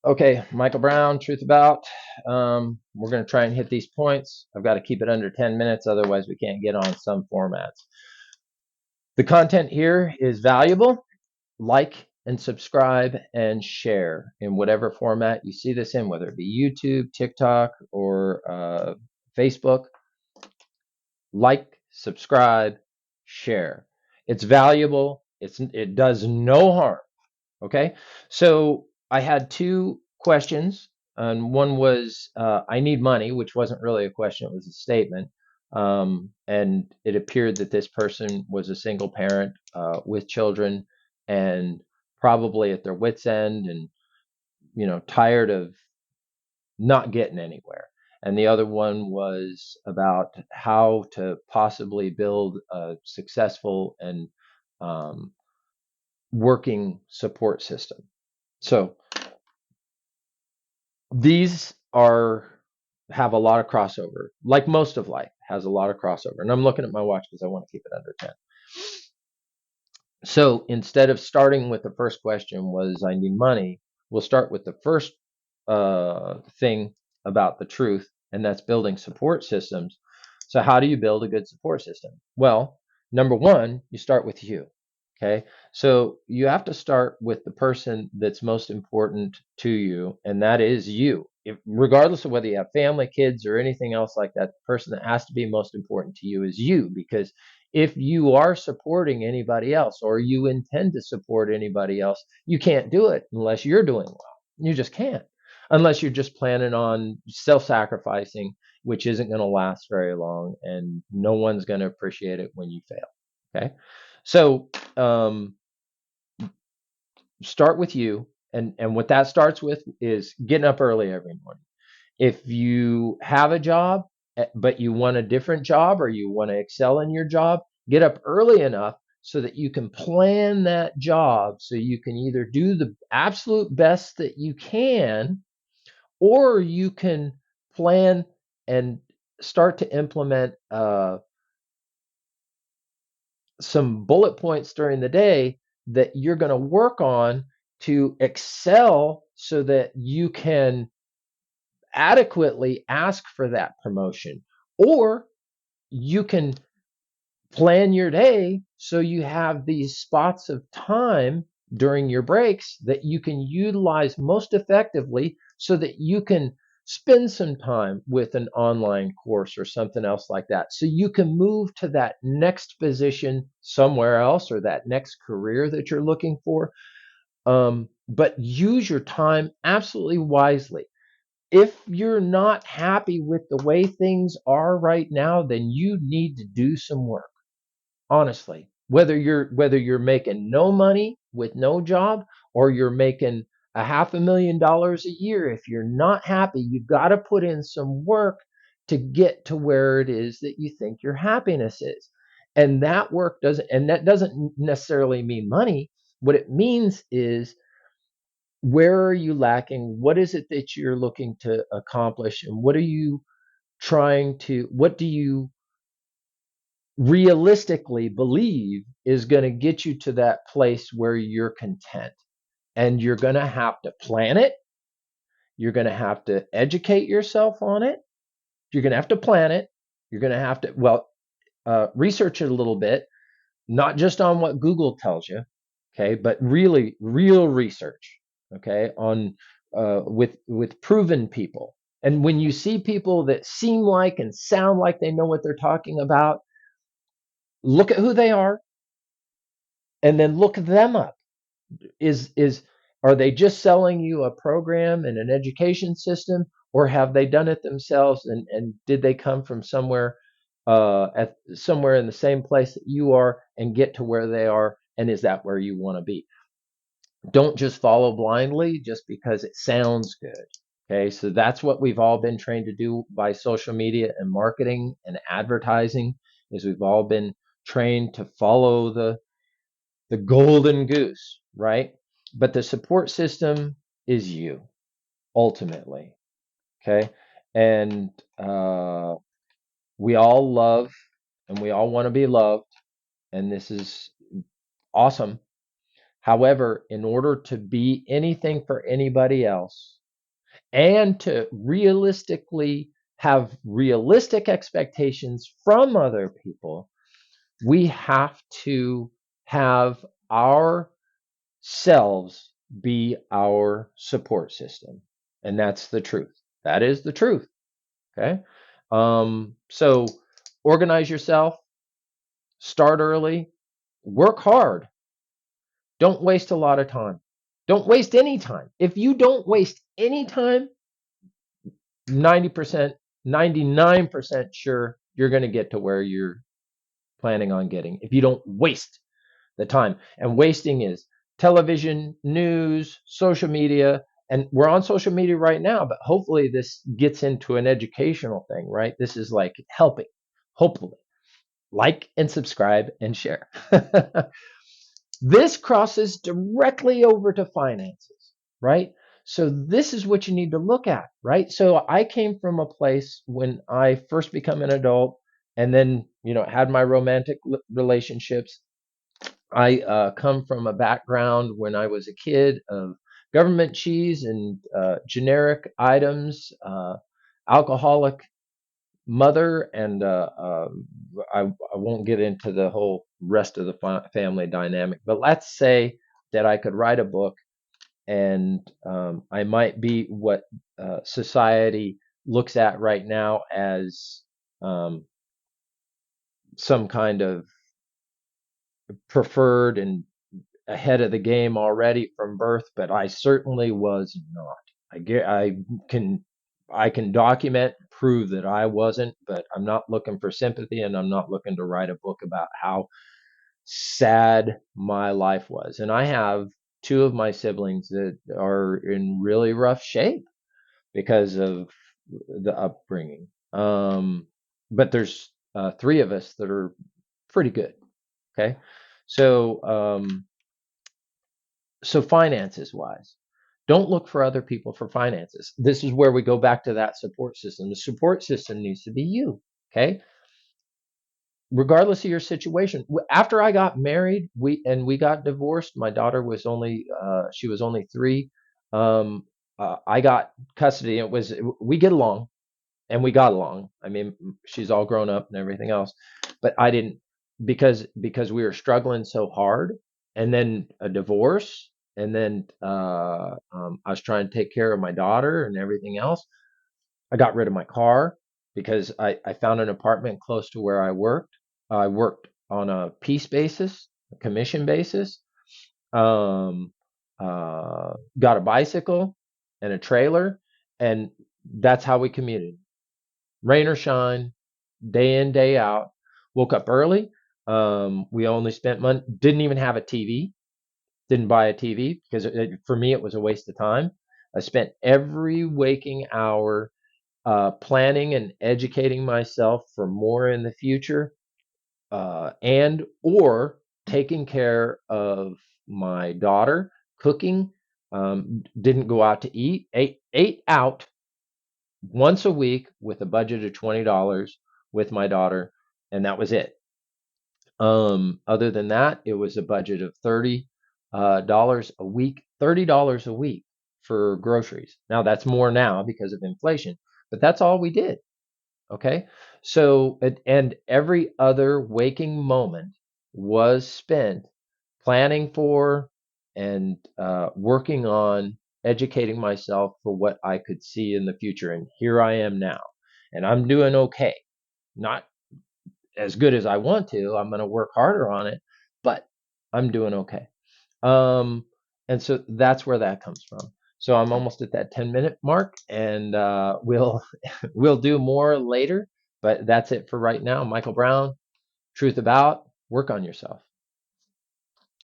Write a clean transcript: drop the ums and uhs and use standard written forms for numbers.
Okay, Michael Brown, Truth About. We're going to try and hit these points. I've got to keep it under 10 minutes, otherwise, we can't get on some formats. The content here is valuable. Like and subscribe and share in whatever format you see this in, whether it be YouTube, TikTok, or Facebook. Like, subscribe, share. It's valuable. It does no harm. Okay, so I had two questions, and one was I need money, which wasn't really a question; it was a statement. And it appeared that this person was a single parent with children, and probably at their wits' end, and tired of not getting anywhere. And the other one was about how to possibly build a successful and um, working support system. So these are have a lot of crossover, like most of life has a lot of crossover. And I'm looking at my watch because I want to keep it under 10. So instead of starting with the first question was I need money, we'll start with the first thing about the truth, and that's building support systems. So how do you build a good support system? Well, number one, you start with you. Okay, so you have to start with the person that's most important to you, and that is you. Regardless of whether you have family, kids, or anything else like that, the person that has to be most important to you is you, because if you are supporting anybody else or you intend to support anybody else, you can't do it unless you're doing well. You just can't, unless you're just planning on self sacrificing, which isn't going to last very long, and no one's going to appreciate it when you fail. Okay. So, start with you. And what that starts with is getting up early every morning. If you have a job, but you want a different job or you want to excel in your job, get up early enough so that you can plan that job so you can either do the absolute best that you can, or you can plan and start to implement some bullet points during the day that you're going to work on to excel so that you can adequately ask for that promotion. Or you can plan your day so you have these spots of time during your breaks that you can utilize most effectively so that you can spend some time with an online course or something else like that. So you can move to that next position somewhere else or that next career that you're looking for. But use your time absolutely wisely. If you're not happy with the way things are right now, then you need to do some work. Honestly, whether you're making no money with no job or you're making a $500,000 a year, if you're not happy, you've got to put in some work to get to where it is that you think your happiness is. And that doesn't necessarily mean money. What it means is, where are you lacking? What is it that you're looking to accomplish? And what do you realistically believe is going to get you to that place where you're content? And you're going to have to plan it. You're going to have to educate yourself on it. You're going to have to plan it. You're going to have to, well, research it a little bit, not just on what Google tells you, okay, but really real research, okay, on with proven people. And when you see people that seem like and sound like they know what they're talking about, look at who they are and then look them up. Is Are they just selling you a program and an education system, or have they done it themselves, and did they come from somewhere in the same place that you are and get to where they are, and is that where you want to be? Don't just follow blindly just because it sounds good. Okay, so that's what we've all been trained to do by social media and marketing and advertising, is we've all been trained to follow the golden goose, right? But the support system is you, ultimately. Okay. And we all love and we all want to be loved. And this is awesome. However, in order to be anything for anybody else and to realistically have realistic expectations from other people, we have to have ourselves be our support system. And that's the truth. That is the truth. Okay. So organize yourself, start early, work hard. Don't waste a lot of time. Don't waste any time. If you don't waste any time, 90%, 99% sure you're going to get to where you're planning on getting if you don't waste the time. And wasting is television, news, social media. And we're on social media right now, but hopefully this gets into an educational thing, right? This is like helping, hopefully. Like and subscribe and share. This crosses directly over to finances, right? So this is what you need to look at, right? So I came from a place when I first become an adult and then, had my romantic relationships. I come from a background when I was a kid of government cheese and generic items, alcoholic mother, and I won't get into the whole rest of the family dynamic, but let's say that I could write a book and I might be what society looks at right now as um, some kind of preferred and ahead of the game already from birth, but I certainly was not. I can I can document, prove that I wasn't, but I'm not looking for sympathy and I'm not looking to write a book about how sad my life was. And I have two of my siblings that are in really rough shape because of the upbringing. But there's three of us that are pretty good. Okay. So, so finances wise, don't look for other people for finances. This is where we go back to that support system. The support system needs to be you. Okay. Regardless of your situation. After I got married, we got divorced. My daughter was only she was only 3. Um, I got custody. It was we get along and we got along. I mean, she's all grown up and everything else, but I didn't because we were struggling so hard, and then a divorce, and then I was trying to take care of my daughter and everything else. I got rid of my car because I found an apartment close to where I worked. I worked on a piece basis, a commission basis. Um, got a bicycle and a trailer, and that's how we commuted, rain or shine, day in, day out. Woke up early. We only spent money, didn't even have a TV, didn't buy a TV because for me it was a waste of time. I spent every waking hour planning and educating myself for more in the future, and or taking care of my daughter, cooking. Didn't go out to eat. Ate out once a week with a budget of $20 with my daughter, and that was it. Other than that, it was a budget of $30 a week, $30 a week for groceries. Now that's more now because of inflation, but that's all we did. Okay. So, and every other waking moment was spent planning for and working on educating myself for what I could see in the future. And here I am now, and I'm doing okay. Not as good as I want to. I'm going to work harder on it, but I'm doing okay. Um, and so that's where that comes from. So I'm almost at that 10-minute mark, and we'll we'll do more later. But that's it for right now. Michael Brown, Truth About, work on yourself.